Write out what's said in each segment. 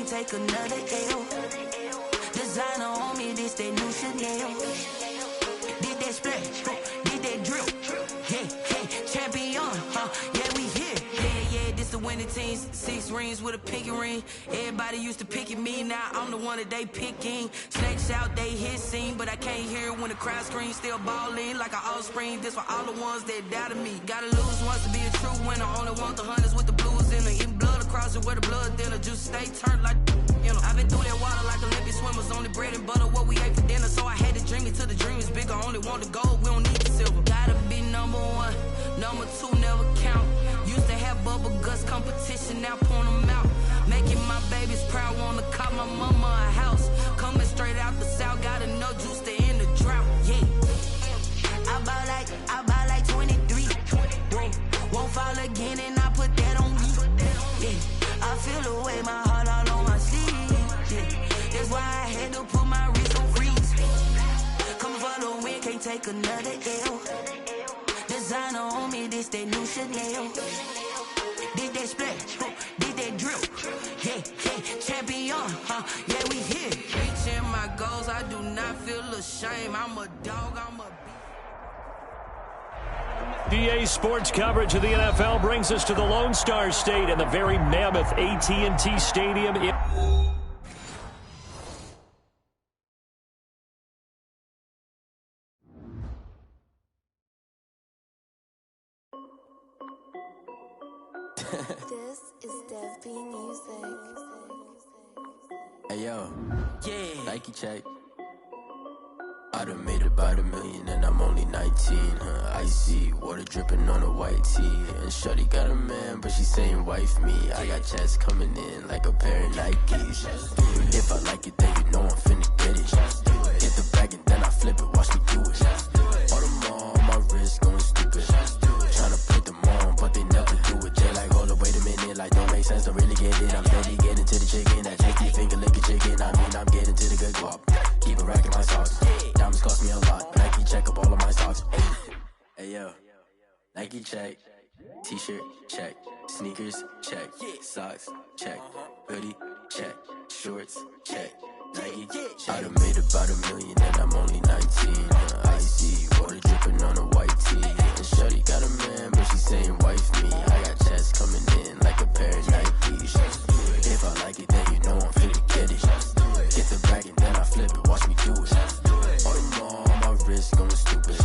can't take another L. Designer on me, this that new Chanel. Did that splash, did that drill. Yeah, champion, yeah, we here. Yeah, this the winning team. 6 rings with a pinky ring. Everybody used to picking me, now I'm the one that they picking. Snakes out, they hit scene, but I can't hear it when the crowd screams. Still balling like an offspring. This for all the ones that doubted me. Gotta lose once to be a true winner. Only want the hunters with the blues in it. Eating blood across it where the blood thinner. Just stay turned like, you know. I've been through that water like Olympic swimmers. Only bread and butter, what we ate for dinner. So I had to dream it till the dream is bigger. Only want the gold, we don't need the silver. Gotta be number 1, number 2 never count. Used to have bubble guts competition, now point them out. Making my babies proud, wanna call my mama a house. Coming straight out the south, got enough juice to end the drought. Yeah, I buy like 23. Whoa, won't fall again, and I put that on me. Yeah, I feel the way, my heart all on my sleeve. Yeah, that's why I had to put my wrist on freeze. Coming for the win, can't take another L. Designer on me, this that new Chanel. Did that splash, did that drill. Yeah, champion, yeah, we here. Reaching my goals, I do not feel ashamed. I'm a dog, I'm a DA Sports coverage of the NFL brings us to the Lone Star State and the very mammoth AT&T Stadium. This is Dev B Music. Hey yo, yeah. Nike check. I done made about $1 million and I'm only 19. Icy water dripping on a white tee. And shorty got a man, but she saying wife me. I got checks coming in like a pair of Nikes. If I like it, then you know I'm finna get it. Get the bag and then I flip it, watch me do it. All them on my wrist going stupid. Tryna put them on, but they never do it. They like, hold up, wait a minute, like don't make sense, don't really get it. I'm steady getting to the chicken, that tasty finger licking chicken. I mean, I'm getting to the good guap. Keep it racking my socks. Diamonds cost me a lot. Nike check up all of my socks. Hey yo, Nike check. T-shirt check. Sneakers check. Socks check. Hoodie check. Shorts check. Nike I done made about $1 million and I'm only 19. Icy water dripping on a white tee. And shorty got a man, but she saying wife me. I got checks coming in like a pair of Nikes. If I like it, then you know I'm finna get it. Get the bag and then I flip it, watch me do it. All them on my wrist going stupid.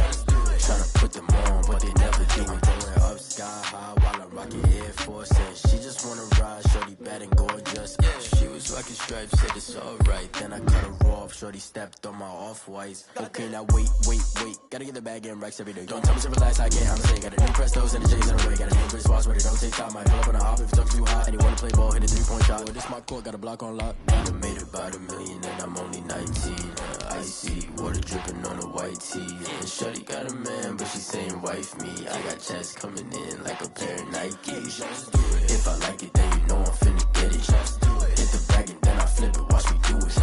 Tryna put them on, but they never do it. Going up sky high while I'm rocking Air Force. And she just wanna ride, shorty bad and gorgeous. She was rocking stripes, said it's alright. Then I cut her off, shorty stepped on my off-whites. Okay, now wait. Gotta get the bag and racks every day. Don't tell me to relax, I can't, I'm saying. Got a new Prestos and the J's in the way. Got a new Chris Boss, but it don't take time. I pull up on a hop if it's up too hot. And you wanna play ball, hit a 3-point shot. Well, this my court, got a block on lock. I done made about $1 million and I'm only 19. Icy water dripping on a white tee. And shorty got a man, but she saying wife me. I got checks coming in like a pair of Nikes. If I like it, then you know I'm finna get it. Hit the bag and then I flip it, watch me do it.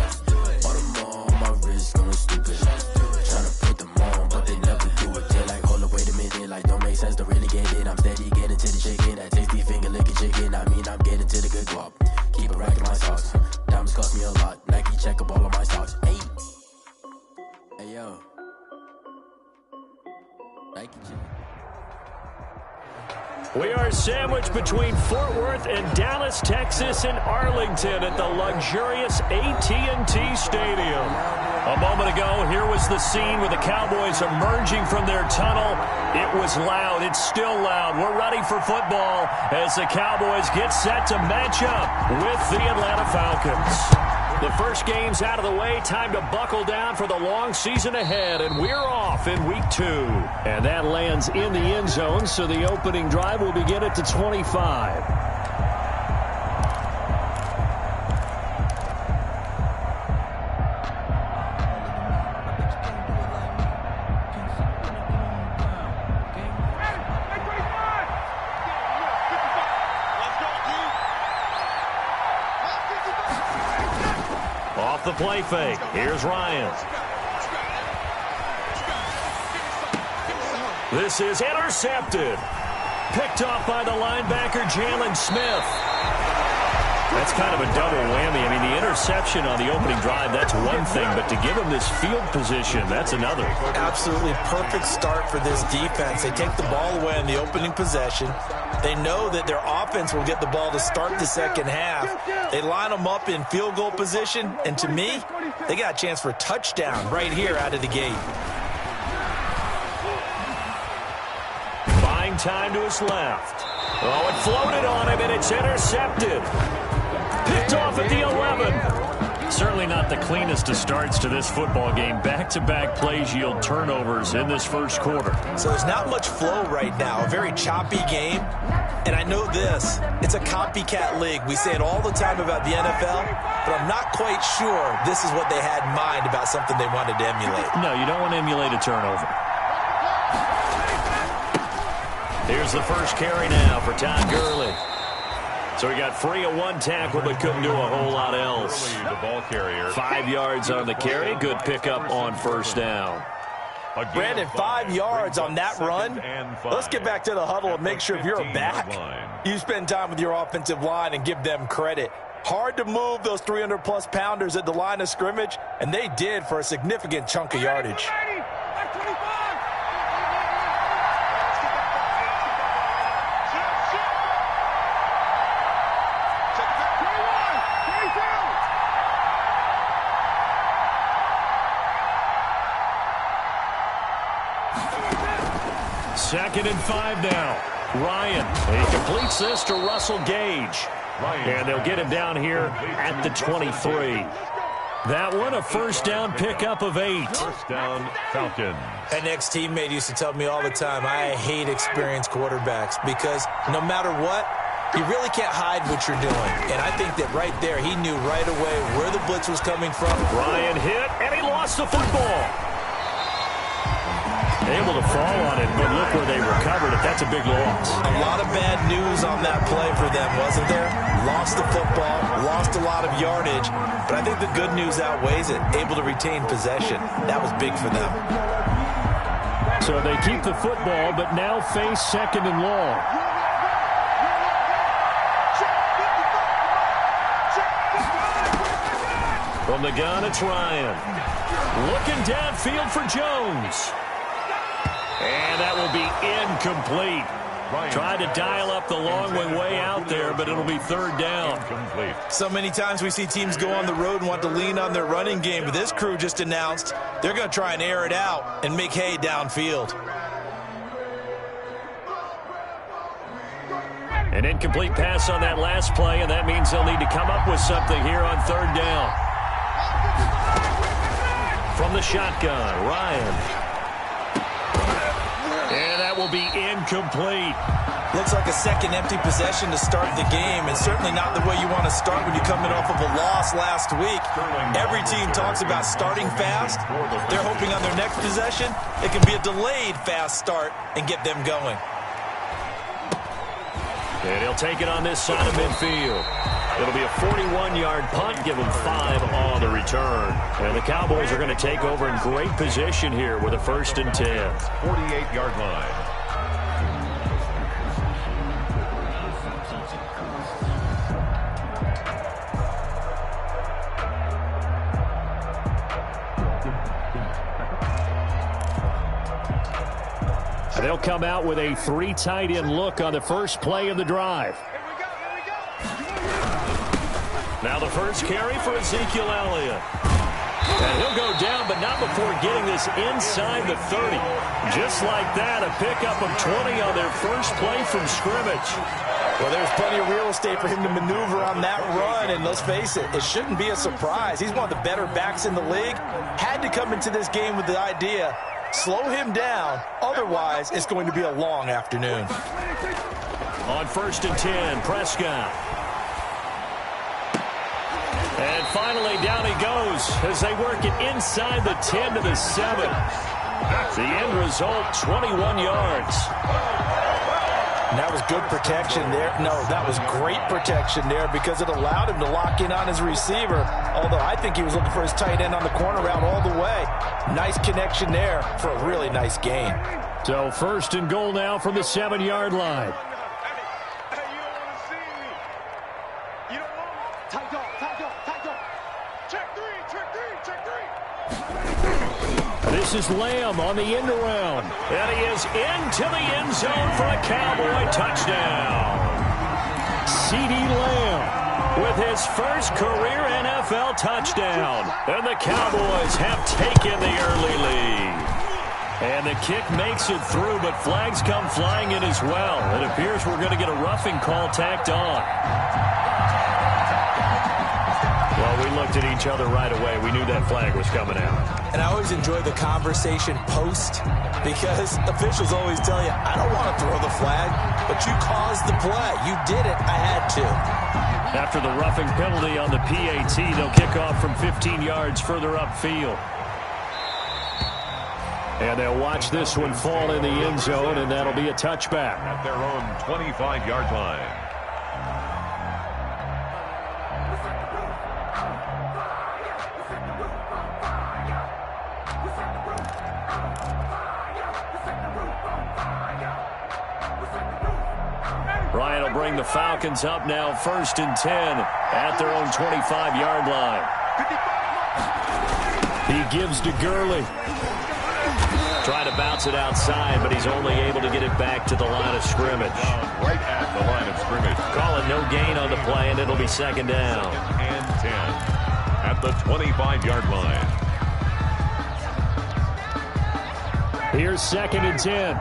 All them on my wrist going stupid. Tryna put them on, but they never do it. They like, hold up, wait a minute, like don't make sense, don't really get it. I'm steady getting to the chicken, that tasty finger licking chicken. I mean, I'm getting to the good guap. Keep it racking my socks. Diamonds cost me a lot. Nike check up all of my stocks. Hey yo, Nike check. We are sandwiched between Fort Worth and Dallas, Texas, and Arlington at the luxurious AT&T Stadium. A moment ago, here was the scene with the Cowboys emerging from their tunnel. It was loud. It's still loud. We're ready for football as the Cowboys get set to match up with the Atlanta Falcons. The first game's out of the way. Time to buckle down for the long season ahead, and we're off in week 2. And that lands in the end zone, so the opening drive will begin at the 25. Off the play fake. Here's Ryan. This is intercepted. Picked off by the linebacker, Jalen Smith. That's kind of a double whammy. I mean, interception on the opening drive, that's one thing, but to give him this field position, that's another. Absolutely perfect start for this defense. They take the ball away on the opening possession. They know that their offense will get the ball to start the second half. They line them up in field goal position, and to me, they got a chance for a touchdown right here out of the gate. Buying time to his left. Oh, it floated on him, and it's intercepted. Picked off at the 11. Certainly not the cleanest of starts to this football game. Back-to-back plays yield turnovers in this first quarter. So there's not much flow right now. A very choppy game. And I know this. It's a copycat league. We say it all the time about the NFL, but I'm not quite sure this is what they had in mind about something they wanted to emulate. No, you don't want to emulate a turnover. Here's the first carry now for Todd Gurley. So he got free of one tackle, but couldn't do a whole lot else. The ball carrier. 5 yards on the carry. Good pickup on first down. Brandon, 5 yards on that run. Let's get back to the huddle and make sure if you're a back, you spend time with your offensive line and give them credit. Hard to move those 300-plus pounders at the line of scrimmage, and they did for a significant chunk of yardage. Second and 5 now. Ryan, he completes this to Russell Gage. And they'll get him down here at the 23. That one, a first down pickup of 8. First down, Falcons. An ex-teammate used to tell me all the time, I hate experienced quarterbacks because no matter what, you really can't hide what you're doing. And I think that right there, he knew right away where the blitz was coming from. Ryan hit, and he lost the football. Able to fall on it, but look where they recovered it. That's a big loss. A lot of bad news on that play for them, wasn't there? Lost the football, lost a lot of yardage, but I think the good news outweighs it. Able to retain possession. That was big for them. So they keep the football, but now face second and long. From the gun, it's Ryan. Looking downfield for Jones. And that will be incomplete. Tried to dial up the long way out there, but it'll be third down. Incomplete. So many times we see teams go on the road and want to lean on their running game, but this crew just announced they're going to try and air it out and make hay downfield. An incomplete pass on that last play, and that means they'll need to come up with something here on third down. From the shotgun, Ryan. And that will be incomplete. Looks like a second empty possession to start the game, and certainly not the way you want to start when you're coming off of a loss last week. Every team talks about starting fast. They're hoping on their next possession it can be a delayed fast start and get them going. And he'll take it on this side of midfield. It'll be a 41-yard punt, give him 5 on the return. And the Cowboys are going to take over in great position here with a 1st and 10. 48-yard line. They'll come out with a 3 tight end look on the first play of the drive. Now the first carry for Ezekiel Elliott. And he'll go down, but not before getting this inside the 30. Just like that, a pickup of 20 on their first play from scrimmage. Well, there's plenty of real estate for him to maneuver on that run, and let's face it, it shouldn't be a surprise. He's one of the better backs in the league. Had to come into this game with the idea, slow him down, otherwise it's going to be a long afternoon. On 1st and 10, Prescott. And finally, down he goes as they work it inside the 10 to the 7. The end result, 21 yards. And that was good protection there. No, that was great protection there because it allowed him to lock in on his receiver. Although I think he was looking for his tight end on the corner route all the way. Nice connection there for a really nice gain. So 1st and goal now from the 7-yard line. This is Lamb on the end around. And he is into the end zone for a Cowboy touchdown. C.D. Lamb with his first career NFL touchdown. And the Cowboys have taken the early lead. And the kick makes it through, but flags come flying in as well. It appears we're going to get a roughing call tacked on. Well, we looked at each other right away. We knew that flag was coming out. And I always enjoy the conversation post because officials always tell you, I don't want to throw the flag, but you caused the play. You did it. I had to. After the roughing penalty on the PAT, they'll kick off from 15 yards further upfield. And they'll watch this one fall in the end zone, and that'll be a touchback. At their own 25-yard line. Ryan will bring the Falcons up now, 1st and 10 at their own 25-yard line. He gives to Gurley. Trying to bounce it outside, but he's only able to get it back to the line of scrimmage. Right at the line of scrimmage. Call it no gain on the play, and it'll be 2nd down. 2nd and 10 at the 25-yard line. Here's 2nd and 10.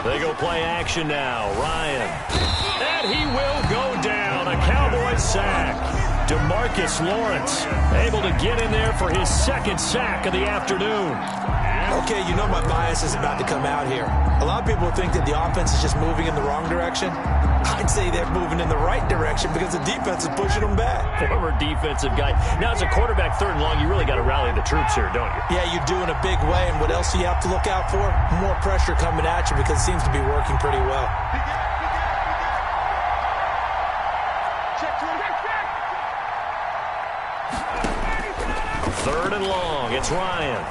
They go play action now. Ryan. And he will go down. A Cowboys sack. DeMarcus Lawrence able to get in there for his 2nd sack of the afternoon. Okay, you know my bias is about to come out here. A lot of people think that the offense is just moving in the wrong direction. I'd say they're moving in the right direction because the defense is pushing them back. Former defensive guy. Now, as a quarterback, 3rd and long, you really got to rally the troops here, don't you? Yeah, you do in a big way. And what else do you have to look out for? More pressure coming at you because it seems to be working pretty well. Third and long. It's Ryan.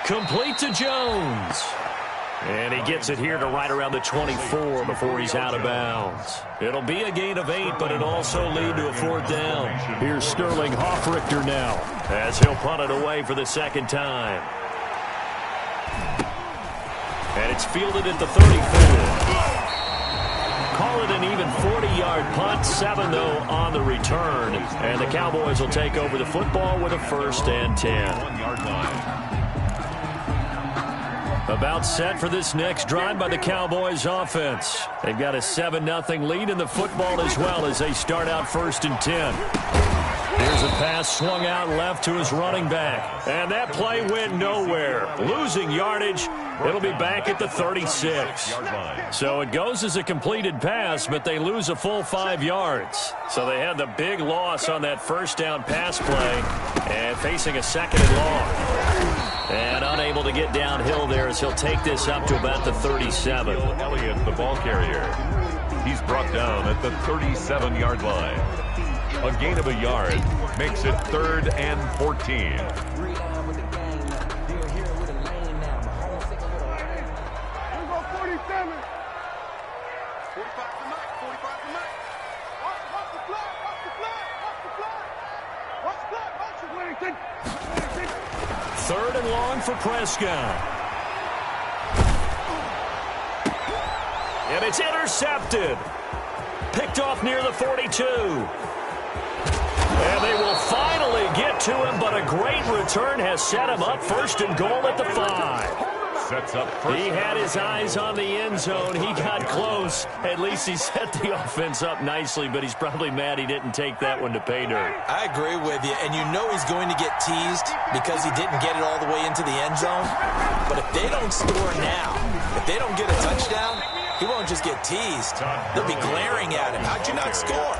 Complete to Jones. And he gets it here to right around the 24 before he's out of bounds. It'll be a gain of 8, but it'll also lead to a 4th down. Here's Sterling Hoffrichter now as he'll punt it away for the 2nd time. And it's fielded at the 34. Call it an even 40-yard punt. 7, though, on the return. And the Cowboys will take over the football with a 1st and 10. 1-yard line. About set for this next drive by the Cowboys offense. They've got a 7-0 lead in the football as well as they start out 1st and 10. Here's a pass swung out left to his running back. And that play went nowhere. Losing yardage. It'll be back at the 36. So it goes as a completed pass, but they lose a full 5 yards. So they had the big loss on that 1st down pass play and facing a 2nd and long. And unable to get downhill there as he'll take this up to about the 37. Elliott, the ball carrier. He's brought down at the 37-yard line. A gain of a yard makes it 3rd and 14. Third and long for Prescott. And it's intercepted. Picked off near the 42. And they will finally get to him, but a great return has set him up 1st and goal at the 5. Sets up first. He had his eyes on the end zone. He got close. At least he set the offense up nicely, but he's probably mad he didn't take that one to pay dirt. I agree with you, and you know he's going to get teased because he didn't get it all the way into the end zone. But if they don't score now, if they don't get a touchdown, he won't just get teased. They'll be glaring at him. How'd you not score?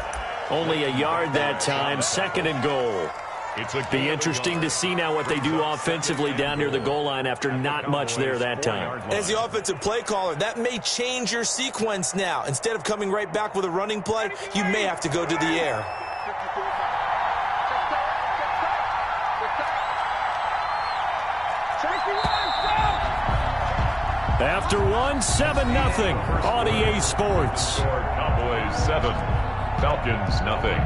Only a yard that time, 2nd and goal. It'll be interesting to see now what they do offensively down near the goal line after not much there that time. As the offensive play caller, that may change your sequence now. Instead of coming right back with a running play, you may have to go to the air. After one, 7-0 on EA Sports. Cowboys 7, Falcons nothing.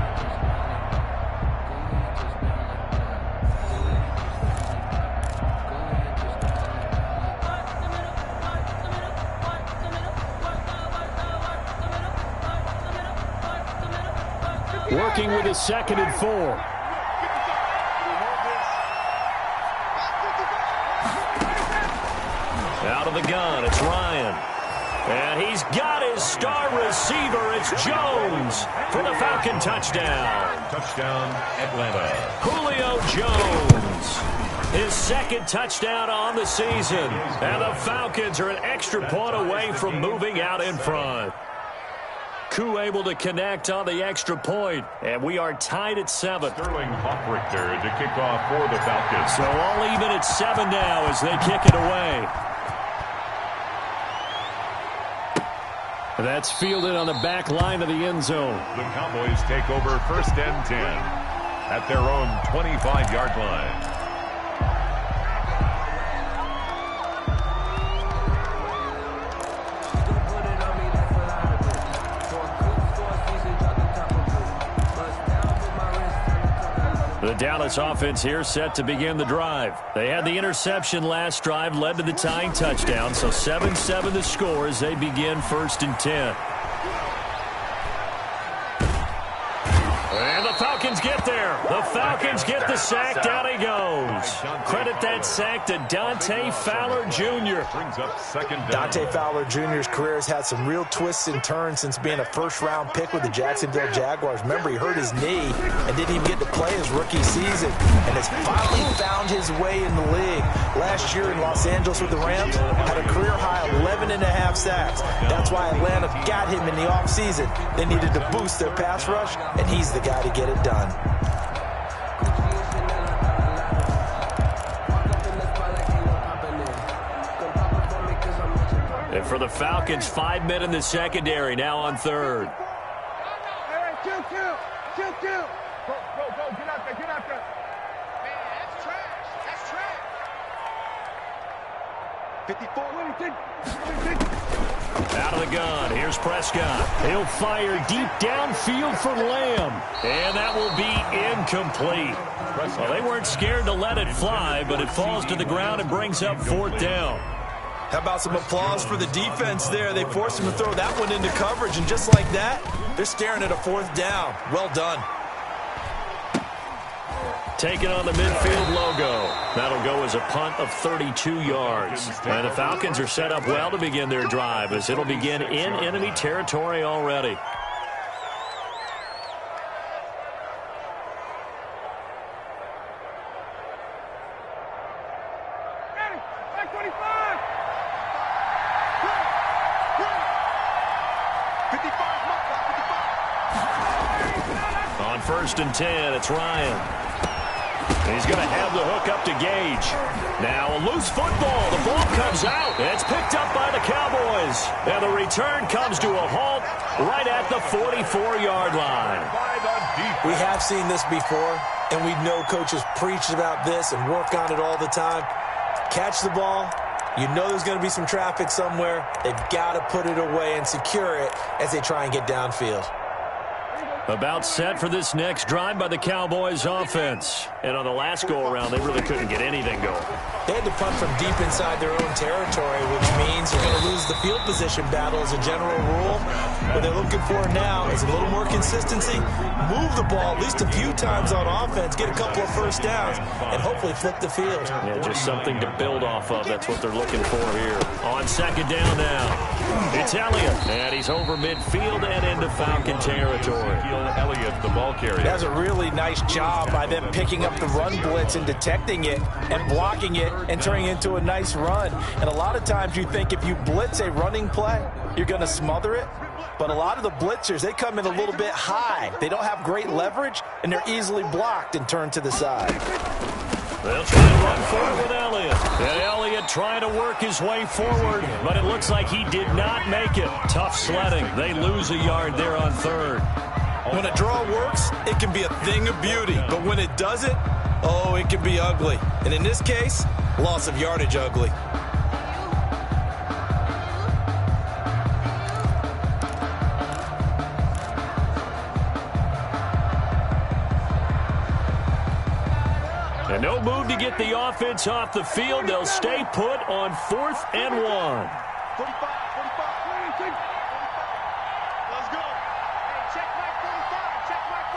Working with a 2nd and 4. Out of the gun, it's Ryan. And he's got his star receiver. It's Jones for the Falcon touchdown. Touchdown, Atlanta. Julio Jones, his 2nd touchdown on the season. And the Falcons are an extra point away from moving out in front. Koo able to connect on the extra point, and we are tied at 7. Sterling Hoffrichter to kick off for the Falcons. So all even at 7 now as they kick it away. That's fielded on the back line of the end zone. The Cowboys take over 1st and 10 at their own 25-yard line. The Dallas offense here set to begin the drive. They had the interception last drive, led to the tying touchdown, so 7-7 the score as they begin 1st and 10. And the Falcons get there. The Falcons get the sack. Down he goes. Credit that sack to Dante Fowler Jr. Brings up 2nd down. Dante Fowler Jr.'s career has had some real twists and turns since being a first-round pick with the Jacksonville Jaguars. Remember, he hurt his knee and didn't even get to play his rookie season, and has finally found his way in the league. Last year in Los Angeles with the Rams, had a career-high 11.5 sacks. That's why Atlanta got him in the offseason. They needed to boost their pass rush, and he's the guy to get it done. And for the Falcons, 5 men in the secondary, now on 3rd. Go, get out there, get out there. Man, that's trash, that's trash. 54, Out of the gun, here's Prescott. He'll fire deep downfield for Lamb. And that will be incomplete. Well, they weren't scared to let it fly, but it falls to the ground and brings up 4th down. How about some applause for the defense there? They forced him to throw that one into coverage, and just like that, they're staring at a 4th down. Well done. Taking on the midfield logo. That'll go as a punt of 32 yards. And the Falcons are set up well to begin their drive as it'll begin in enemy territory already. On 1st and 10, it's Ryan. He's going to have the hook up to Gage. Now a loose football. The ball comes out. It's picked up by the Cowboys. And the return comes to a halt right at the 44-yard line. We have seen this before, and we know coaches preach about this and work on it all the time. Catch the ball. You know there's going to be some traffic somewhere. They've got to put it away and secure it as they try and get downfield. About set for this next drive by the Cowboys offense. And on the last go-around, they really couldn't get anything going. They had to punt from deep inside their own territory, which means you're going to lose the field position battle as a general rule. What they're looking for now is a little more consistency, move the ball at least a few times on offense, get a couple of first downs, and hopefully flip the field. Yeah, just something to build off of. That's what they're looking for here. On 2nd down now, it's Elliott. And he's over midfield and into Falcon territory. Elliott, the ball carrier. That's a really nice job by them picking up the run blitz and detecting it and blocking it and turning it into a nice run. And a lot of times you think if you blitz a running play, you're going to smother it. But a lot of the blitzers, they come in a little bit high. They don't have great leverage, and they're easily blocked and turned to the side. They'll try to run forward with Elliott. And Elliott trying to work his way forward, but it looks like he did not make it. Tough sledding. They lose a yard there on 3rd. When a draw works, it can be a thing of beauty. But when it doesn't, oh, it can be ugly. And in this case, loss of yardage ugly. move to get the offense off the field. They'll stay put on 4th and 1. 45. Let's go. Hey, check Mike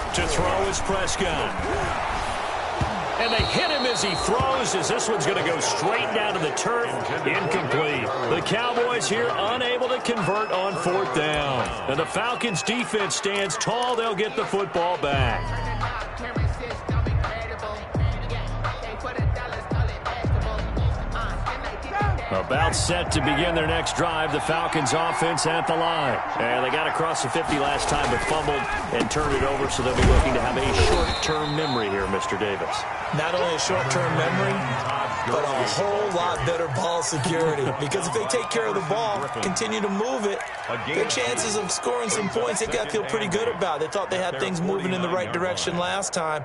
45. To throw is Prescott. And they hit him as he throws, as this one's going to go straight down to the turf. Incomplete. The Cowboys here unable to convert on 4th down. And the Falcons' defense stands tall. They'll get the football back. About set to begin their next drive, the Falcons offense at the line. And they got across the 50 last time but fumbled and turned it over, so they'll be looking to have a short-term memory here, Mr. Davis. Not only a short-term memory, but a whole lot better ball security. Because if they take care of the ball, continue to move it, their chances of scoring some points, they've got to feel pretty good about. They thought they had things moving in the right direction last time.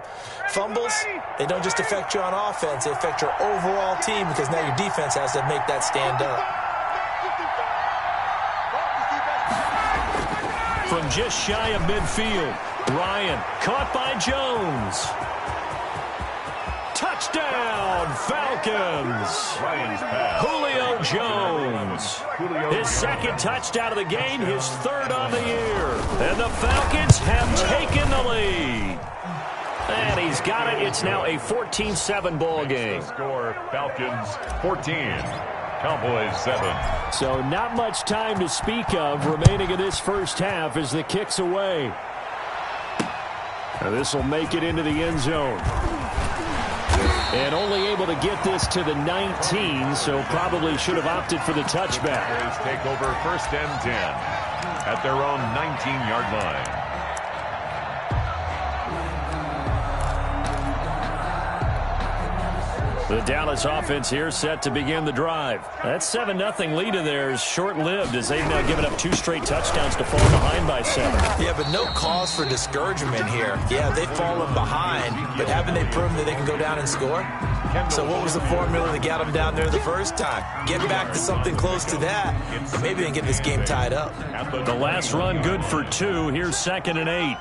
Fumbles, they don't just affect you on offense, they affect your overall team because now your defense has to make that stand up. From just shy of midfield, Ryan caught by Jones. Touchdown, Falcons. Julio Jones. His second touchdown of the game, his 3rd on the year. And the Falcons have taken the lead. And he's got it. It's now a 14-7 ball game. Score, Falcons 14. Cowboys 7. So not much time to speak of remaining in this first half as the kick's away. Now this will make it into the end zone. And only able to get this to the 19, so probably should have opted for the touchback. Cowboys take over 1st and 10 at their own 19-yard line. The Dallas offense here set to begin the drive. That 7-0 lead of theirs short-lived as they've now given up 2 straight touchdowns to fall behind by 7. Yeah, but no cause for discouragement here. Yeah, they've fallen behind, but haven't they proven that they can go down and score? So what was the formula that got them down there the first time? Get back to something close to that, and maybe they can get this game tied up. The last run good for 2. Here's 2nd and 8.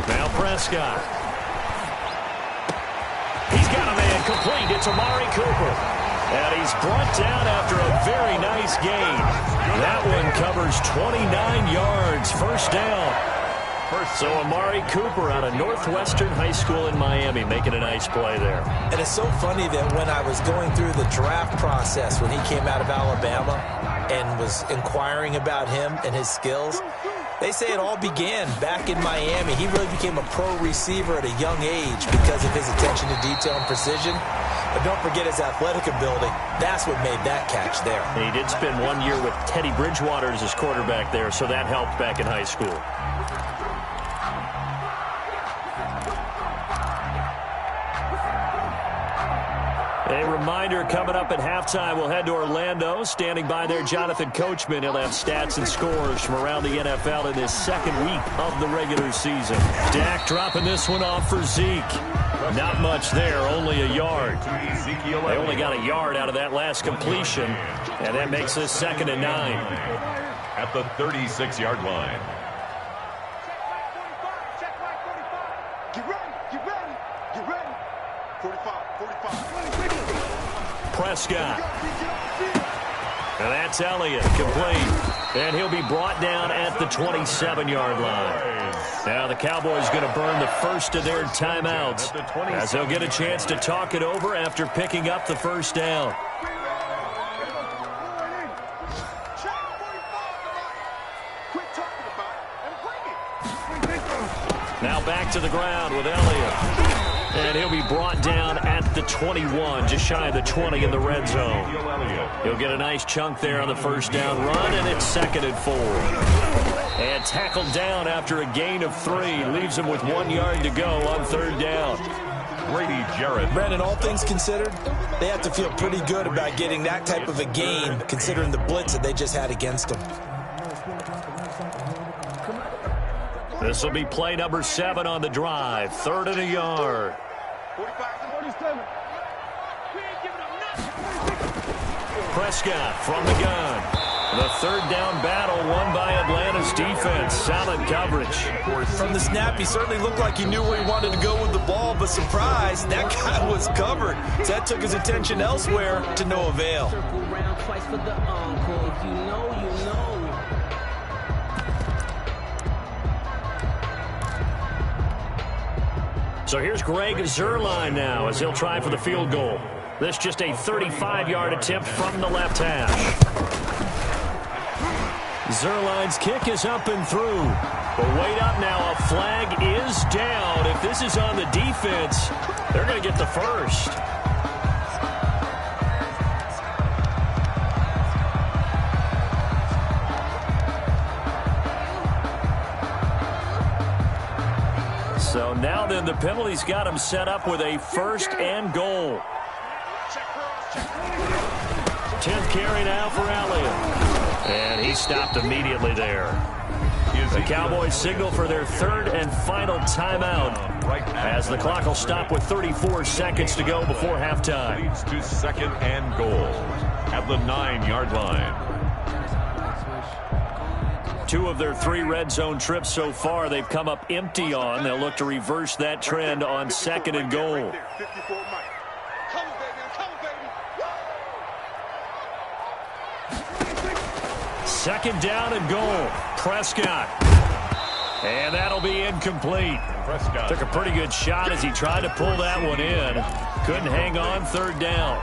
Now Prescott. He's got a man complete. It's Amari Cooper. And he's brought down after a very nice gain. That one covers 29 yards. 1st down. So Amari Cooper out of Northwestern High School in Miami making a nice play there. And it's so funny that when I was going through the draft process when he came out of Alabama and was inquiring about him and his skills, they say it all began back in Miami. He really became a pro receiver at a young age because of his attention to detail and precision. But don't forget his athletic ability. That's what made that catch there. He did spend 1 year with Teddy Bridgewater as his quarterback there, so that helped back in high school. A reminder, coming up at halftime, we'll head to Orlando. Standing by there, Jonathan Coachman. He'll have stats and scores from around the NFL in this 2nd week of the regular season. Dak dropping this one off for Zeke. Not much there, only a yard. They only got a yard out of that last completion, and that makes this 2nd and 9. At the 36-yard line. Check Mike 45. Get ready. 45. Prescott. And that's Elliott, complete. And he'll be brought down at the 27-yard line. Now the Cowboys going to burn the first of their timeouts as they'll get a chance to talk it over after picking up the 1st down. Now back to the ground with Elliott. And he'll be brought down at the 21, just shy of the 20 in the red zone. He'll get a nice chunk there on the 1st down run, and it's 2nd and 4. And tackled down after a gain of 3. Leaves him with 1 yard to go on 3rd down. Grady Jarrett. Brandon, all things considered, they have to feel pretty good about getting that type of a gain, considering the blitz that they just had against them. This will be play number 7 on the drive. 3rd and a yard. 47. Prescott from the gun. The third down battle won by Atlanta's defense. Solid coverage. From the snap, he certainly looked like he knew where he wanted to go with the ball, but surprise, that guy was covered. So that took his attention elsewhere to no avail. So here's Greg Zuerlein now as he'll try for the field goal. This just a 35-yard attempt from the left hash. Zuerlein's kick is up and through. But wait up now, a flag is down. If this is on the defense, they're going to get the first. So now then the penalty's got him set up with a first and goal. 10th carry now for Elliott. And he stopped immediately there. The Cowboys signal for their third and final timeout as the clock will stop with 34 seconds to go before halftime. Leads to second and goal at the 9-yard line. 2 of their 3 red zone trips so far they've come up empty on. They'll look to reverse that trend on second and goal. Second down and goal. Prescott. And that'll be incomplete. Prescott took a pretty good shot as he tried to pull that one in. Couldn't hang on third down.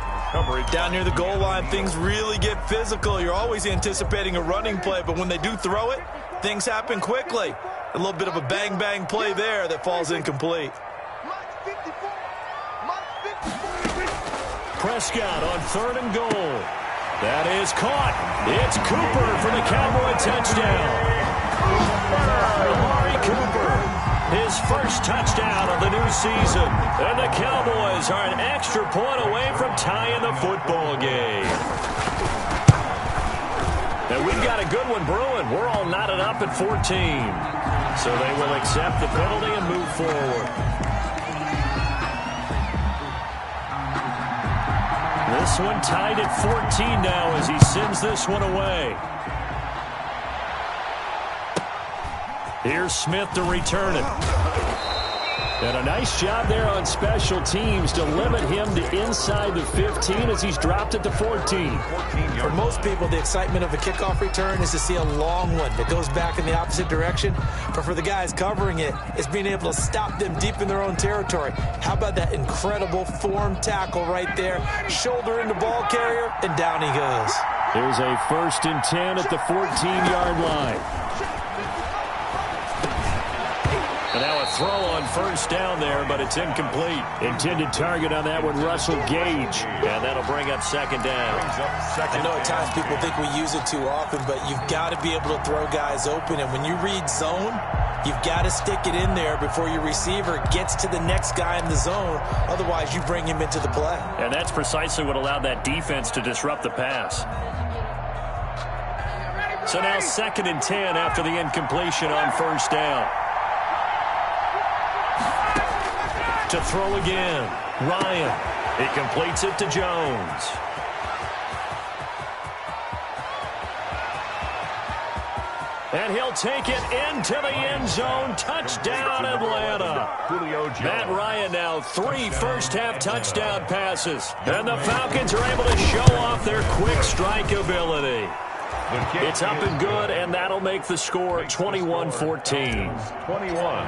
Down near the goal line, things really get physical. You're always anticipating a running play, but when they do throw it, things happen quickly. A little bit of a bang-bang play there that falls incomplete. Prescott on third and goal. That is caught. It's Cooper for the Cowboy touchdown. Amari Cooper, his first touchdown of the new season. And the Cowboys are an extra point away from tying the football game. And we've got a good one brewing. We're all knotted up at 14. So they will accept the penalty and move forward. This one tied at 14 now as he sends this one away. Here's Smith to return it. And a nice job there on special teams to limit him to inside the 15 as he's dropped it to 14. For most people, the excitement of a kickoff return is to see a long one that goes back in the opposite direction. But for the guys covering it, it's being able to stop them deep in their own territory. How about that incredible form tackle right there? Shoulder in the ball carrier, and down he goes. There's a 1st and 10 at the 14-yard line. And now a throw on first down there, but it's incomplete. Intended target on that one, Russell Gage. And that'll bring up second down. I know at times people think we use it too often, but you've got to be able to throw guys open. And when you read zone, you've got to stick it in there before your receiver gets to the next guy in the zone. Otherwise, you bring him into the play. And that's precisely what allowed that defense to disrupt the pass. So now 2nd and 10 after the incompletion on first down. To throw again. Ryan. He completes it to Jones. And he'll take it into the end zone. Touchdown, Atlanta. Matt Ryan now 3 first-half touchdown passes. And the Falcons are able to show off their quick strike ability. It's up and good, and that'll make the score 21-14. 21.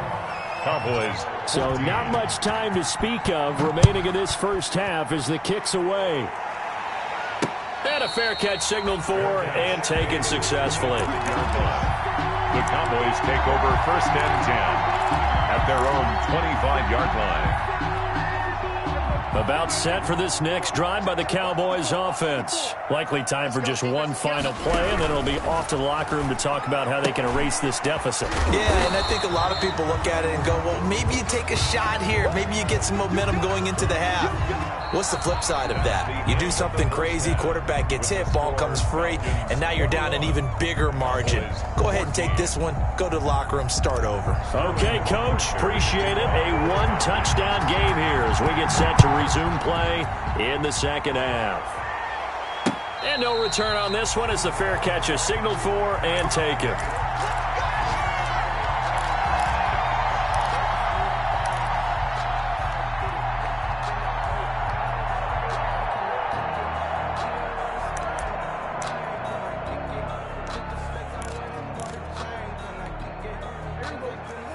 Cowboys. So not much time to speak of remaining in this first half as the kick's away. And a fair catch signaled for and taken successfully. The Cowboys take over 1st and 10 at their own 25-yard line. About set for this next drive by the Cowboys offense. Likely time for just one final play, and then it'll be off to the locker room to talk about how they can erase this deficit. Yeah, and I think a lot of people look at it and go, well, maybe you take a shot here. Maybe you get some momentum going into the half. What's the flip side of that? You do something crazy, quarterback gets hit, ball comes free, and now you're down an even bigger margin. Go ahead and take this one, go to the locker room, start over. Okay, Coach, appreciate it. A one-touchdown game here as we get set to resume play in the second half. And no return on this one as the fair catch is signaled for and taken.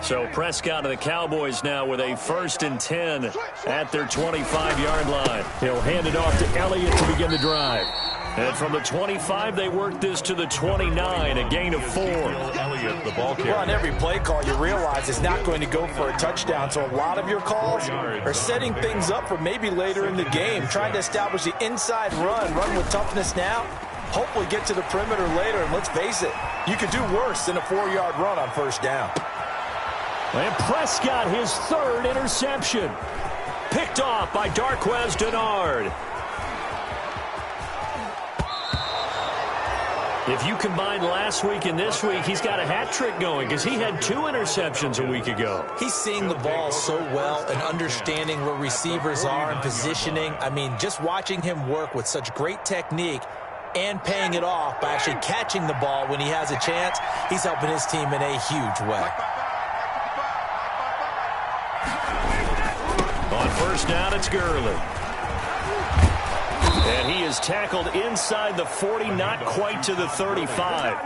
So Prescott and the Cowboys now with a 1st and 10 at their 25-yard line. He'll hand it off to Elliott to begin the drive. And from the 25, they work this to the 29, a gain of 4. Elliott, the ball carrier. Well, on every play call, you realize it's not going to go for a touchdown, so a lot of your calls are setting things up for maybe later in the game, trying to establish the inside run with toughness now, hopefully get to the perimeter later, and let's face it, you could do worse than a 4-yard run on 1st down. And Prescott, his 3rd interception. Picked off by Darqueze Dennard. If you combine last week and this week, he's got a hat trick going because he had 2 interceptions a week ago. He's seeing the ball so well and understanding where receivers are and positioning. I mean, just watching him work with such great technique and paying it off by actually catching the ball when he has a chance, he's helping his team in a huge way. On 1st down, it's Gurley. And he is tackled inside the 40, not quite to the 35.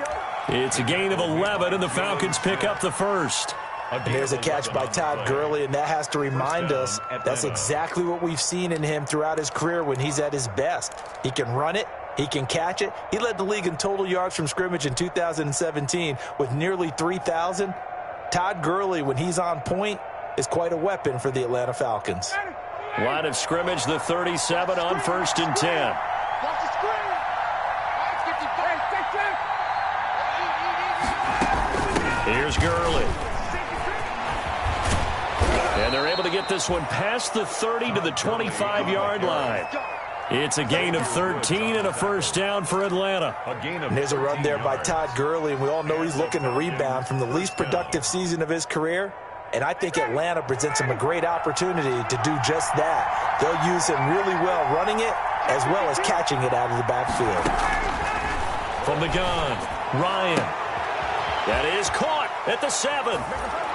It's a gain of 11, and the Falcons pick up the 1st. And there's a catch by Todd Gurley, and that has to remind us that's exactly what we've seen in him throughout his career when he's at his best. He can run it. He can catch it. He led the league in total yards from scrimmage in 2017 with nearly 3,000. Todd Gurley, when he's on point, is quite a weapon for the Atlanta Falcons. Line of scrimmage, the 37 on 1st and 10. Watch the screen. Here's Gurley. And they're able to get this one past the 30 to the 25-yard line. It's a gain of 13 and a 1st down for Atlanta. And there's a run there by Todd Gurley, and we all know he's looking to rebound from the least productive season of his career. And I think Atlanta presents him a great opportunity to do just that. They'll use him really well running it as well as catching it out of the backfield. From the gun, Ryan. That is caught at the 7.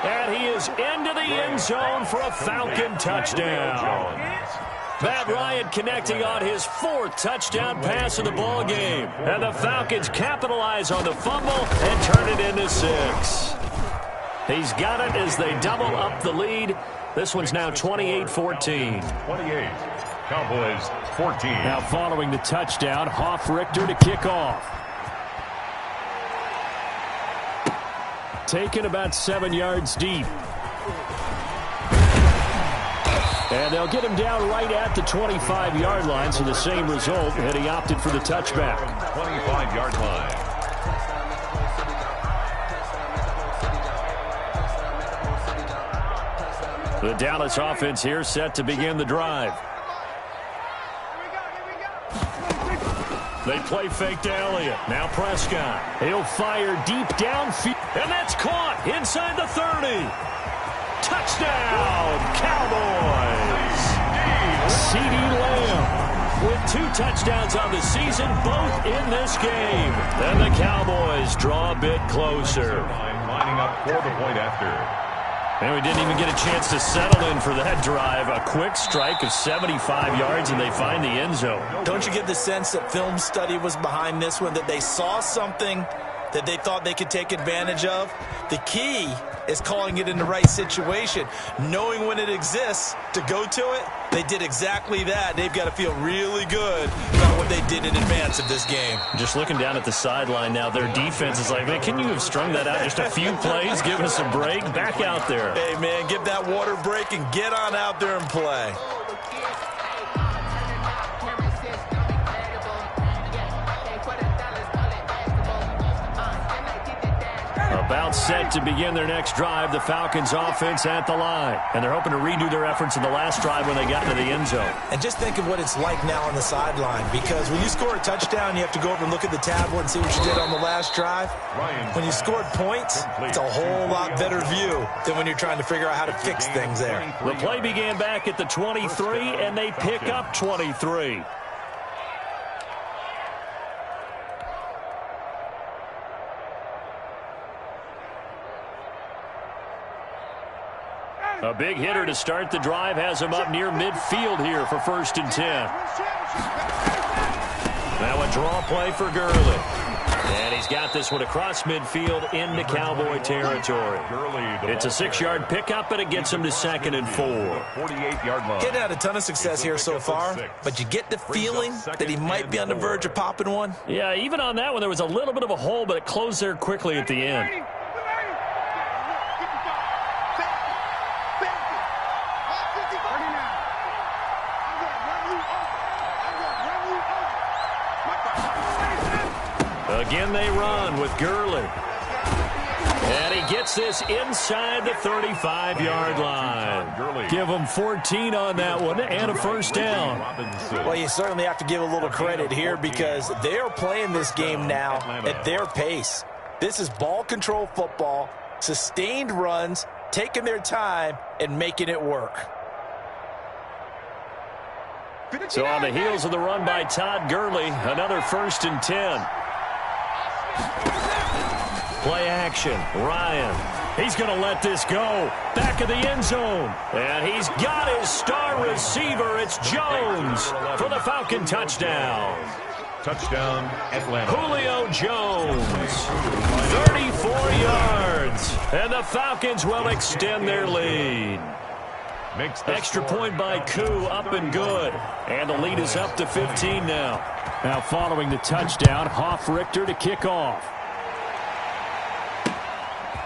And he is into the end zone for a Falcon touchdown. Matt Ryan connecting on his 4th touchdown pass of the ball game. And the Falcons capitalize on the fumble and turn it into 6. He's got it as they double up the lead. This one's now 28-14. 28. Cowboys 14. Now following the touchdown, Hoff-Richter to kick off. Taken about 7 yards deep. And they'll get him down right at the 25-yard line, so the same result, and he opted for the touchback. 25-yard line. The Dallas offense here set to begin the drive. They play fake to Elliott. Now Prescott. He'll fire deep downfield. And that's caught inside the 30. Touchdown, Cowboys. CeeDee Lamb with 2 touchdowns on the season, both in this game. And the Cowboys draw a bit closer. Lining up for the point after. And we didn't even get a chance to settle in for that drive. A quick strike of 75 yards, and they find the end zone. Don't you get the sense that film study was behind this one, that they saw something that they thought they could take advantage of? The key is calling it in the right situation, knowing when it exists to go to it. They did exactly that. They've got to feel really good about what they did in advance of this game. Just looking down at the sideline now, their defense is like, man, can you have strung that out just a few plays? Give us a break. Back out there. Hey, man, give that water break and get on out there and play. About set to begin their next drive, the Falcons offense at the line. And they're hoping to redo their efforts in the last drive when they got into the end zone. And just think of what it's like now on the sideline, because when you score a touchdown, you have to go over and look at the tablet and see what you did on the last drive. When you scored points, it's a whole lot better view than when you're trying to figure out how to fix things there. The play began back at the 23, and they pick up 23. A big hitter to start the drive has him up near midfield here for 1st and 10. Now a draw play for Gurley. And he's got this one across midfield into Cowboy territory. It's a 6-yard pickup, and it gets him to 2nd and 4. 48-yard line. Getting had a ton of success here so far, but you get the feeling that he might be on the verge of popping one. Yeah, even on that one, there was a little bit of a hole, but it closed there quickly at the end. Again, they run with Gurley. And he gets this inside the 35-yard line. Give him 14 on that one and a 1st down. Well, you certainly have to give a little credit here because they are playing this game now at their pace. This is ball control football, sustained runs, taking their time, and making it work. So on the heels of the run by Todd Gurley, another 1st and 10. Play action. Ryan. He's going to let this go. Back of the end zone. And he's got his star receiver. It's Jones for the Falcon touchdown. Touchdown, Atlanta. Julio Jones. 34 yards. And the Falcons will extend their lead. Extra point by Koo, up and good. And the lead is up to 15 now. Now following the touchdown, Hoff-Richter to kick off.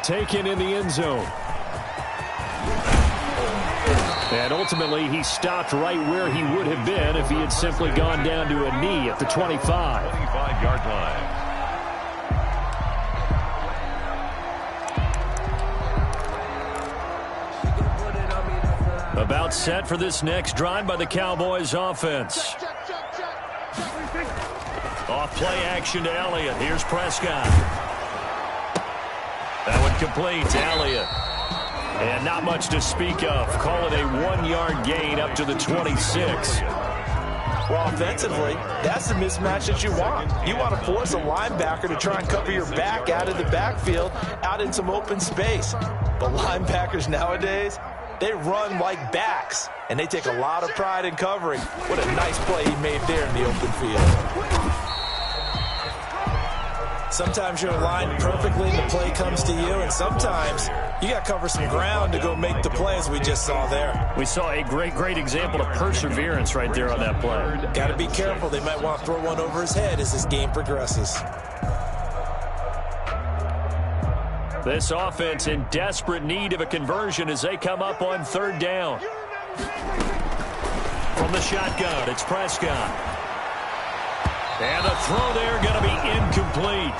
Taken in the end zone. And ultimately, he stopped right where he would have been if he had simply gone down to a knee at the 25. 25-yard line. About set for this next drive by the Cowboys offense. Off play action to Elliott. Here's Prescott. That one complete to Elliott. And not much to speak of. Call it a 1-yard gain up to the 26. Well, offensively, that's the mismatch that you want. You want to force a linebacker to try and cover your back out of the backfield, out in some open space. But linebackers nowadays, they run like backs, and they take a lot of pride in covering. What a nice play he made there in the open field. Sometimes you're aligned perfectly and the play comes to you, and sometimes you got to cover some ground to go make the play, as we just saw there. We saw a great example of perseverance right there on that play. Got to be careful. They might want to throw one over his head as this game progresses. This offense in desperate need of a conversion as they come up on 3rd down. From the shotgun, it's Prescott. And the throw there going to be incomplete.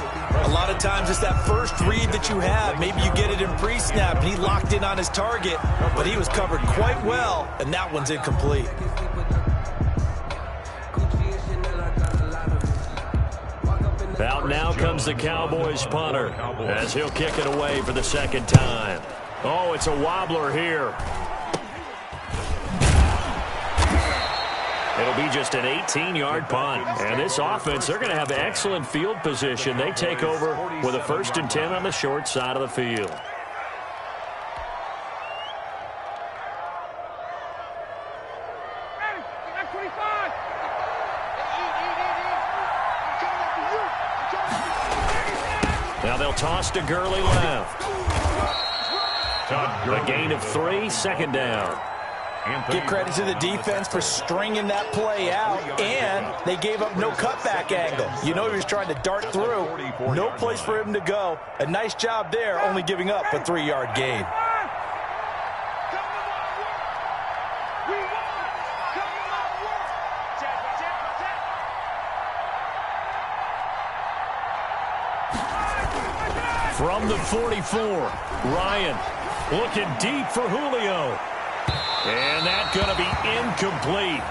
A lot of times it's that first read that you have. Maybe you get it in pre-snap, and he locked in on his target, but he was covered quite well, and that one's incomplete. Out now comes the Cowboys punter as he'll kick it away for the 2nd time. Oh, it's a wobbler here. It'll be just an 18-yard punt. And this offense, they're going to have excellent field position. They take over with a 1st and 10 on the short side of the field. Now they'll toss to Gurley left. A gain of 3, 2nd down. Give credit to the defense for stringing that play out, and they gave up no cutback angle. You know he was trying to dart through. No place for him to go. A nice job there, only giving up a 3-yard gain. From the 44, Ryan looking deep for Julio. And that's going to be incomplete.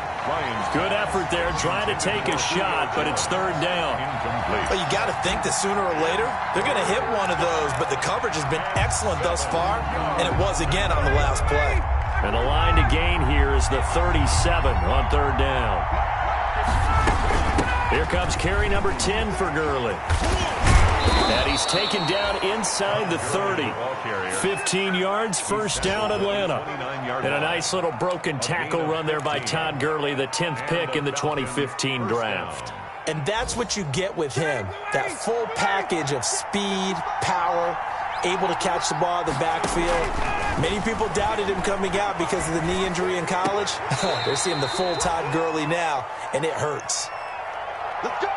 Good effort there trying to take a shot, but it's 3rd down. Well, you got to think that sooner or later they're going to hit one of those, but the coverage has been excellent thus far, and it was again on the last play. And the line to gain here is the 37 on 3rd down. Here comes carry number 10 for Gurley. And he's taken down inside the 30. 15 yards, first down Atlanta. And a nice little broken tackle run there by Todd Gurley, the 10th pick in the 2015 draft. And that's what you get with him, that full package of speed, power, able to catch the ball in the backfield. Many people doubted him coming out because of the knee injury in college. They're seeing the full Todd Gurley now, and it hurts.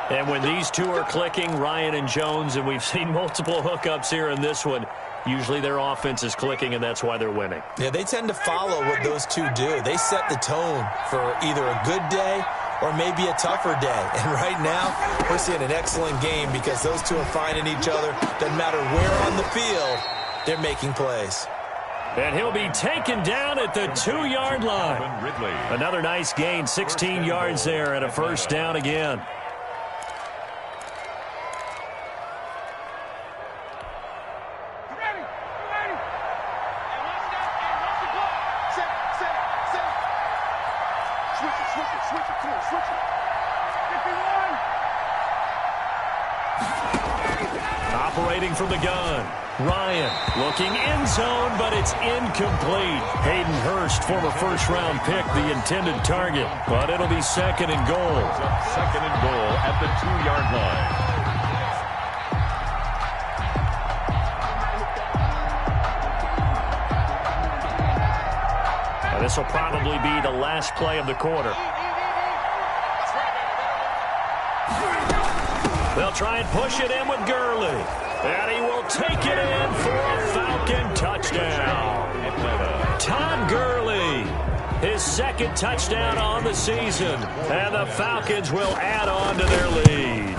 And when these two are clicking, Ryan and Jones, and we've seen multiple hookups here in this one, usually their offense is clicking, and that's why they're winning. Yeah, they tend to follow what those two do. They set the tone for either a good day or maybe a tougher day. And right now, we're seeing an excellent game because those two are finding each other. Doesn't matter where on the field, they're making plays. And he'll be taken down at the 2-yard line. Another nice gain, 16 yards there, and a first down again. Operating from the gun, Ryan looking end zone, but it's incomplete. Hayden Hurst, former first-round pick, the intended target, but it'll be second and goal. Second and goal at the 2-yard line. Now, this will probably be the last play of the quarter. They'll try and push it in with Gurley. And he will take it in for a Falcon touchdown. Todd Gurley, his second touchdown on the season. And the Falcons will add on to their lead.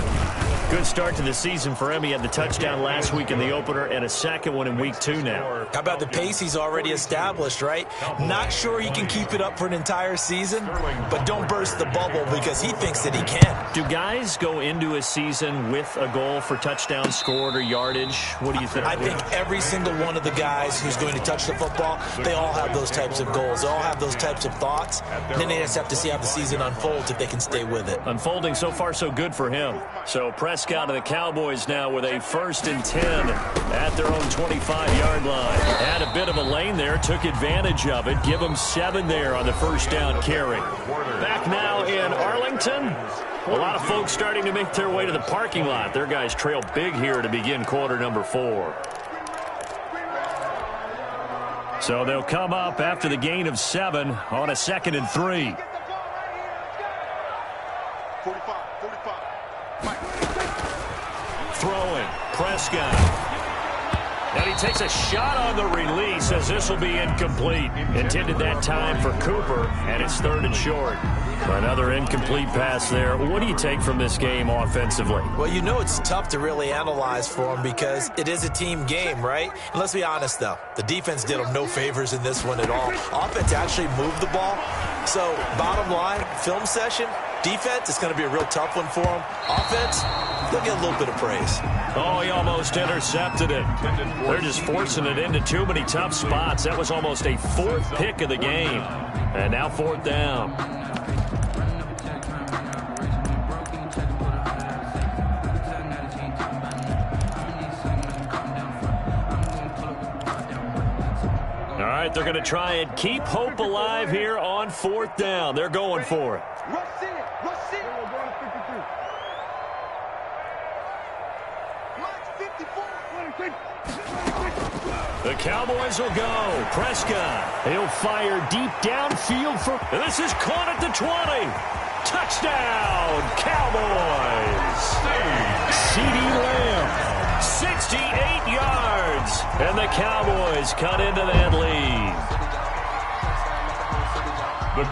Good start to the season for him. He had the touchdown last week in the opener and a second one in week 2 now. How about the pace he's already established, right? Not sure he can keep it up for an entire season, but don't burst the bubble because he thinks that he can. Do guys go into a season with a goal for touchdown scored or yardage? What do you think? I think every single one of the guys who's going to touch the football, they all have those types of goals. They all have those types of thoughts. And then they just have to see how the season unfolds if they can stay with it. Unfolding so far so good for him. So Prescott and the Cowboys now with a 1st and 10 at their own 25-yard line. Had a bit of a lane there, took advantage of it. Give them 7 there on the first down carry. Back now in Arlington. A lot of folks starting to make their way to the parking lot. Their guys trail big here to begin quarter number 4. So they'll come up after the gain of 7 on a 2nd and 3. 45. Throwing, Prescott. And he takes a shot on the release as this will be incomplete. Intended that time for Cooper, and it's 3rd and short. Another incomplete pass there. What do you take from this game offensively? Well, you know it's tough to really analyze for them because it is a team game, right? And let's be honest, though. The defense did them no favors in this one at all. Offense actually moved the ball. So, bottom line, film session, defense, it's going to be a real tough one for them. Offense, they'll get a little bit of praise. Oh, he almost intercepted it. They're just forcing it into too many tough spots. That was almost a 4th pick of the game. And now 4th down. All right, they're going to try and keep hope alive here on 4th down. They're going for it. The Cowboys will go. Prescott, he'll fire deep downfield for... This is caught at the 20. Touchdown, Cowboys. CeeDee Lamb, 68 yards. And the Cowboys cut into that lead.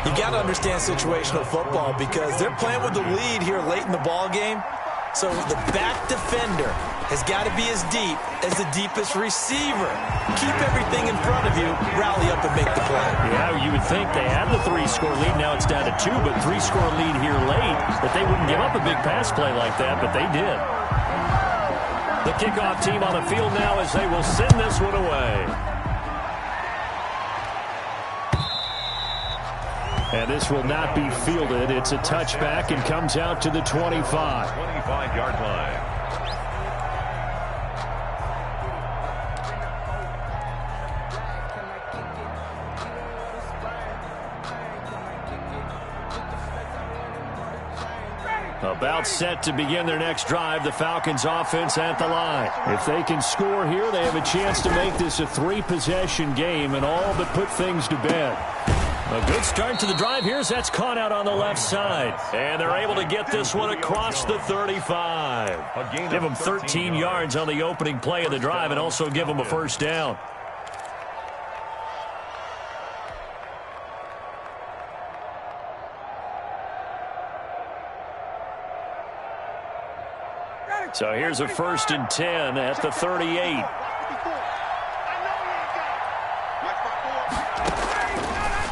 You got to understand situational football because they're playing with the lead here late in the ball game. So the back defender has got to be as deep as the deepest receiver. Keep everything in front of you, rally up and make the play. Yeah, you would think they had the 3-score lead. Now it's down to 2, but 3-score lead here late. That they wouldn't give up a big pass play like that, but they did. The kickoff team on the field now as they will send this one away. And this will not be fielded. It's a touchback and comes out to the 25. 25-yard line. About set to begin their next drive, the Falcons offense at the line. If they can score here, they have a chance to make this a 3-possession game and all but put things to bed. A good start to the drive here as that's caught out on the left side. And they're able to get this one across the 35. Give them 13 yards on the opening play of the drive and also give them a first down. So here's a 1st and 10 at the 38.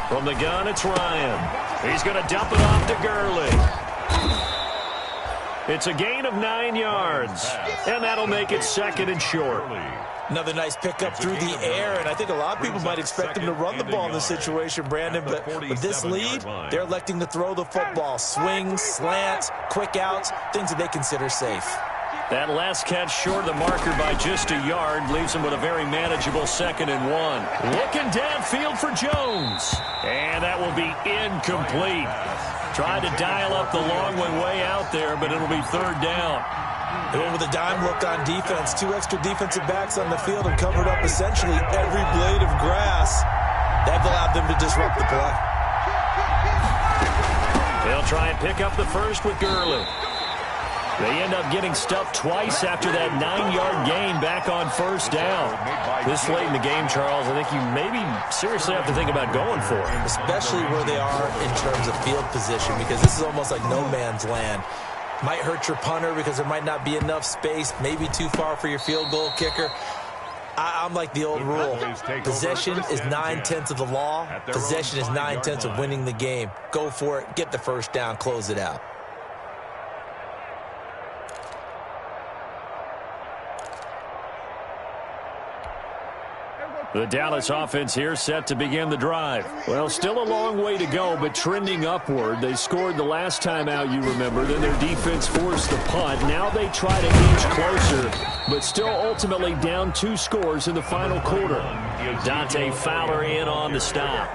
From the gun, it's Ryan. He's going to dump it off to Gurley. It's a gain of 9 yards, and that'll make it 2nd and short. Another nice pickup through the air, and I think a lot of people might expect him to run the ball in this situation, Brandon, but with this lead, they're electing to throw the football. Swings, slants, quick outs, things that they consider safe. That last catch short of the marker by just a yard leaves him with a very manageable 2nd and 1. Looking downfield for Jones. And that will be incomplete. Tried to dial up the long one way out there, but it'll be 3rd down. They went with a dime look on defense. 2 extra defensive backs on the field and covered up essentially every blade of grass. That allowed them to disrupt the play. They'll try and pick up the first with Gurley. They end up getting stuffed twice after that 9-yard gain back on 1st down. This late in the game, Charles, I think you maybe seriously have to think about going for it. Especially where they are in terms of field position, because this is almost like no man's land. Might hurt your punter because there might not be enough space, maybe too far for your field goal kicker. I'm like the old rule. Possession is 9/10 of the law. Possession is 9/10 of winning the game. Go for it. Get the first down. Close it out. The Dallas offense here set to begin the drive. Well, still a long way to go, but trending upward. They scored the last time out, you remember. Then their defense forced the punt. Now they try to inch closer, but still ultimately down 2 scores in the final quarter. Dante Fowler in on the stop.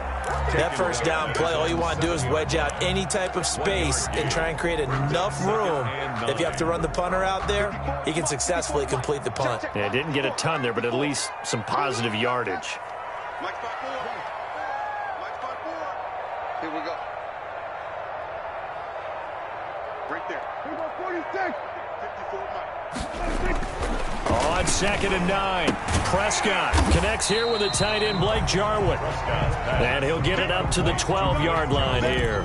That first down play, all you want to do is wedge out any type of space and try and create enough room. If you have to run the punter out there, he can successfully complete the punt. Yeah, didn't get a ton there, but at least some positive yardage. Here we go. Right there. 46. 54. On 2nd and 9, Prescott connects here with a tight end, Blake Jarwin. And he'll get it up to the 12-yard line here.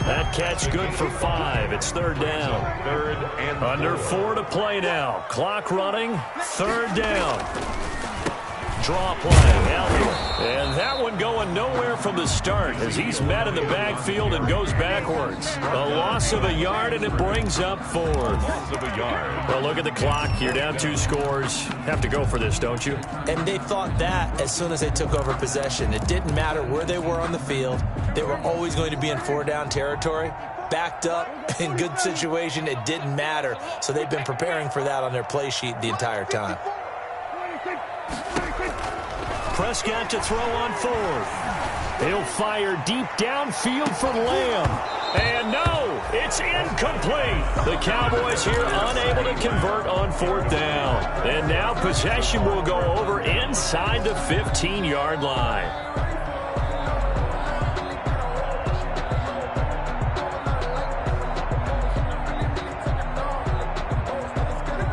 That catch good for 5. It's 3rd down. Under 4 to play now. Clock running. 3rd down. Draw play. Elliott. And that one going nowhere from the start as he's met in the backfield and goes backwards. A loss of a yard, and it brings up 4th. Well, look at the clock. You're down 2 scores. Have to go for this, don't you? And they thought that as soon as they took over possession. It didn't matter where they were on the field. They were always going to be in 4-down territory. Backed up, in good situation, it didn't matter. So they've been preparing for that on their play sheet the entire time. Prescott to throw on 4th. He'll fire deep downfield for Lamb. And no, it's incomplete. The Cowboys here unable to convert on 4th down. And now possession will go over inside the 15-yard line.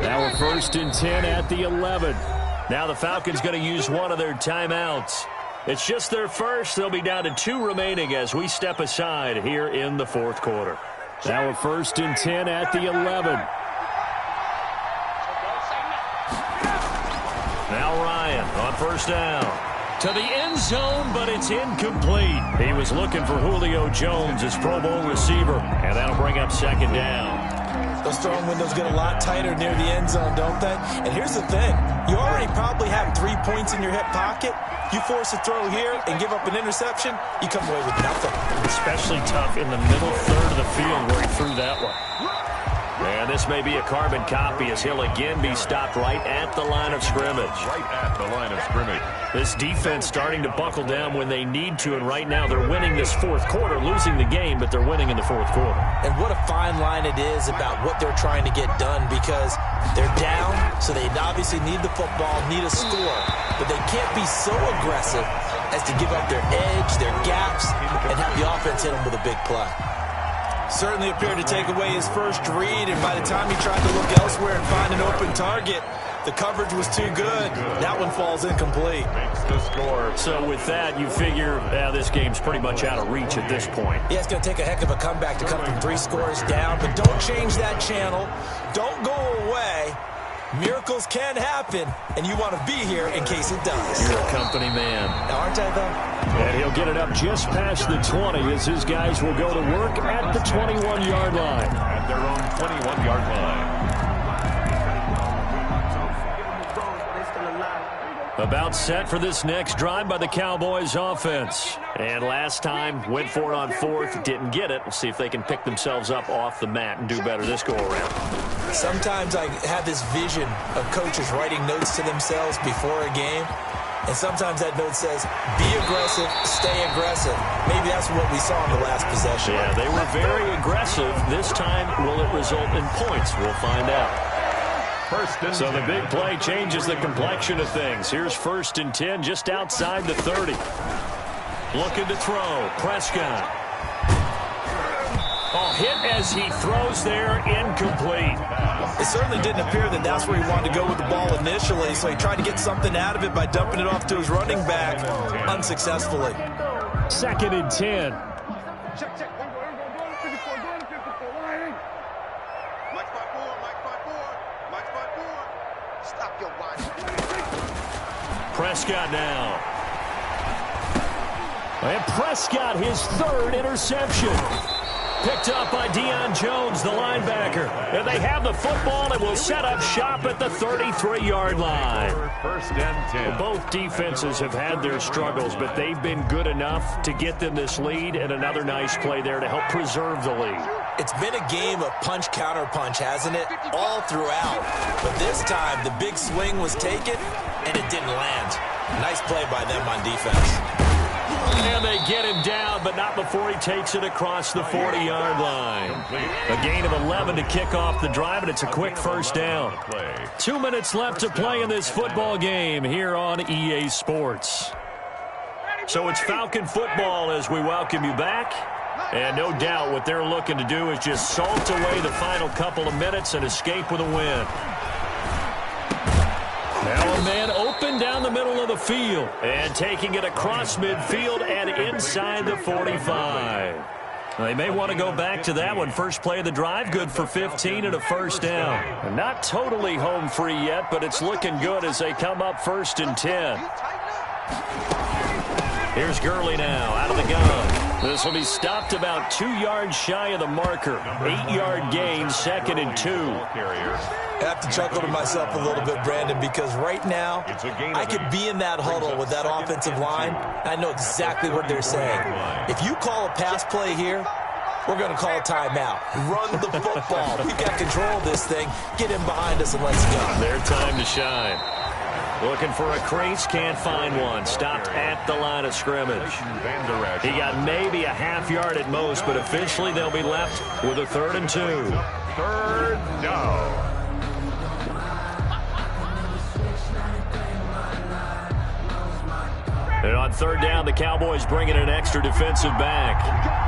Now a 1st and 10 at the 11. Now the Falcons going to use one of their timeouts. It's just their first. They'll be down to 2 remaining as we step aside here in the 4th quarter. Now a 1st and 10 at the 11. Now Ryan on 1st down. To the end zone, but it's incomplete. He was looking for Julio Jones, his Pro Bowl receiver, and that'll bring up 2nd down. Those throwing windows get a lot tighter near the end zone, don't they? And here's the thing. You already probably have 3 points in your hip pocket. You force a throw here and give up an interception, you come away with nothing. Especially tough in the middle third of the field where he threw that one. And this may be a carbon copy as he'll again be stopped right at the line of scrimmage. Right at the line of scrimmage. This defense starting to buckle down when they need to, and right now they're winning this fourth quarter, losing the game, but they're winning in the fourth quarter. And what a fine line it is about what they're trying to get done, because they're down, so they obviously need the football, need a score, but they can't be so aggressive as to give up their edge, their gaps, and have the offense hit them with a big play. Certainly appeared to take away his first read, and by the time he tried to look elsewhere and find an open target, the coverage was too good. That one falls incomplete. Makes the score. So with that, you figure this game's pretty much out of reach at this point. Yeah, it's going to take a heck of a comeback to come from 3 scores down, but don't change that channel. Don't go away. Miracles can happen, and you want to be here in case it does. You're a company man. Now, aren't I, though? And he'll get it up just past the 20 as his guys will go to work at the 21-yard line. At their own 21-yard line. About set for this next drive by the Cowboys offense. And last time, went for it on 4th, didn't get it. We'll see if they can pick themselves up off the mat and do better this go-around. Sometimes I have this vision of coaches writing notes to themselves before a game, and sometimes that note says, be aggressive, stay aggressive. Maybe that's what we saw in the last possession. Yeah, they were very aggressive. This time, will it result in points? We'll find out. So the big play changes the complexion of things. Here's 1st and 10 just outside the 30. Looking to throw. Prescott. Oh, hit as he throws there, incomplete. It certainly didn't appear that that's where he wanted to go with the ball initially, so he tried to get something out of it by dumping it off to his running back unsuccessfully. 2nd and 10. Prescott now. And Prescott, his 3rd interception. Picked up by Deion Jones, the linebacker. And they have the football and will set up shop at the 33-yard line. 1st and 10. Well, both defenses have had their struggles, but they've been good enough to get them this lead, and another nice play there to help preserve the lead. It's been a game of punch-counter-punch, hasn't it? All throughout. But this time, the big swing was taken, and it didn't land. Nice play by them on defense. And they get him down, but not before he takes it across the 40-yard line. A gain of 11 to kick off the drive, and it's a quick 1st down. 2 minutes left to play in this football game here on EA Sports. So it's Falcon football as we welcome you back. And no doubt what they're looking to do is just salt away the final couple of minutes and escape with a win. Now a man open down the middle of the field. And taking it across midfield and inside the 45. They may want to go back to that one. First play of the drive, good for 15 and a 1st down. And not totally home free yet, but it's looking good as they come up 1st and 10. Here's Gurley now, out of the gun. This will be stopped about 2 yards shy of the marker. 8-yard gain, 2nd and 2. I have to chuckle to myself a little bit, Brandon, because right now I could be in that huddle with that offensive line, and I know exactly what they're saying. If you call a pass play here, we're going to call a timeout. Run the football. We've got control of this thing. Get him behind us and let's go. Their time to shine. Looking for a crease, can't find one. Stopped at the line of scrimmage. He got maybe a half yard at most, but officially they'll be left with a 3rd and 2. 3rd down. And on 3rd down, the Cowboys bring in an extra defensive back.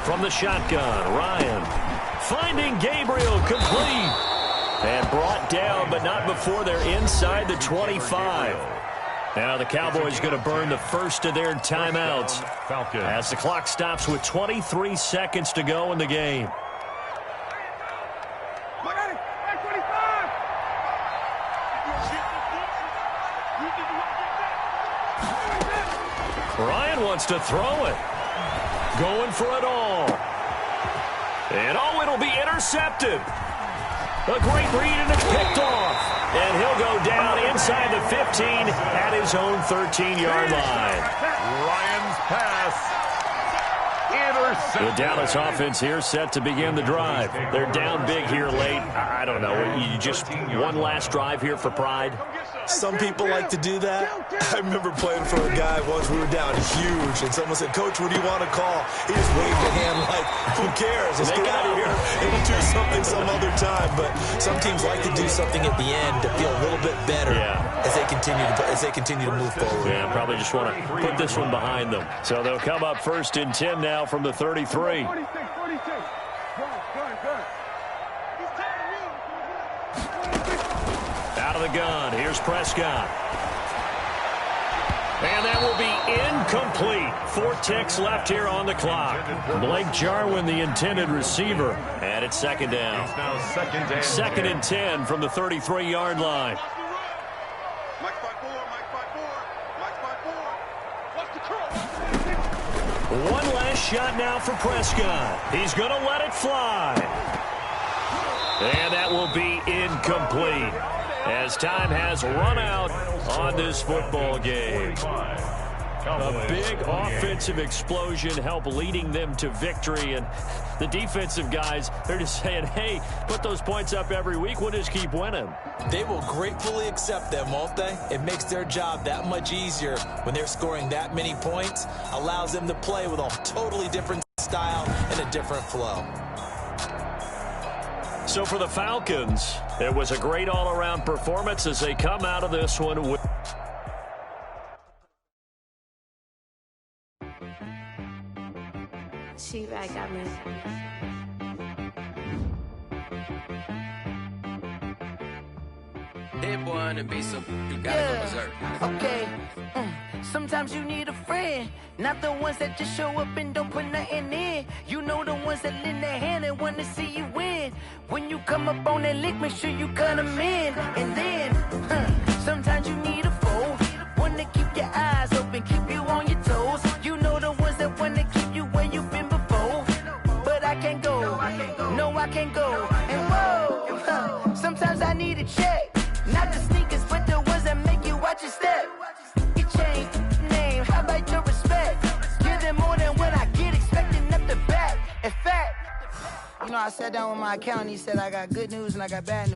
From the shotgun, Ryan finding Gabriel, complete. And brought down, but not before they're inside the 25. Now the Cowboys going to burn the first of their timeouts as the clock stops with 23 seconds to go in the game. wants to throw it. Going for it all. And it'll be intercepted. A great read, and it's picked off. And he'll go down inside the 15 at his own 13-yard line. Ryan's pass. Intercepted. The Dallas offense here set to begin the drive. They're down big here late. I don't know. You just one last drive here for pride? Some people like to do that. I remember playing for a guy once. We were down huge, and someone said, "Coach, what do you want to call?" He just waved a hand like, "Who cares? Let's get out of here and do something some other time." But some teams like to do something at the end to feel a little bit better as they continue to move forward. Yeah, probably just want to put this one behind them. So they'll come up 1st and 10 now from the 33. Out of the gun, here's Prescott. And that will be incomplete. 4 ticks left here on the clock. Blake Jarwin, the intended receiver, and it's second down. It's now second and 10 from the 33-yard line. Mike 5-4, Mike 5-4, Mike 5-4. Watch the cross. One last shot now for Prescott. He's going to let it fly. And that will be incomplete, as time has run out on this football game. A big offensive explosion helped leading them to victory, and the defensive guys, they're just saying, hey, put those points up every week, we'll just keep winning. They will gratefully accept them, won't they? It makes their job that much easier when they're scoring that many points, allows them to play with a totally different style and a different flow. So for the Falcons, it was a great all-around performance as they come out of this one with... She back got me. Hit one and be some. You gotta go berserk. Okay. Sometimes you need a friend, not the ones that just show up and don't put nothing in. You know the ones that lend their hand and want to see you win. When you come up on that lick, make sure you cut them in. And then, sometimes you need a foe, one to keep your eyes open, keep you on your toes. You know the ones that want to keep you where you've been before. But I can't go, no I can't go. And whoa, sometimes I need a check. Not the sneakers, but the ones that make you watch your step. You change name, how about your respect? Give them more than what I get, expecting up the back. In fact, you know, I sat down with my accountant, he said I got good news and I got bad news.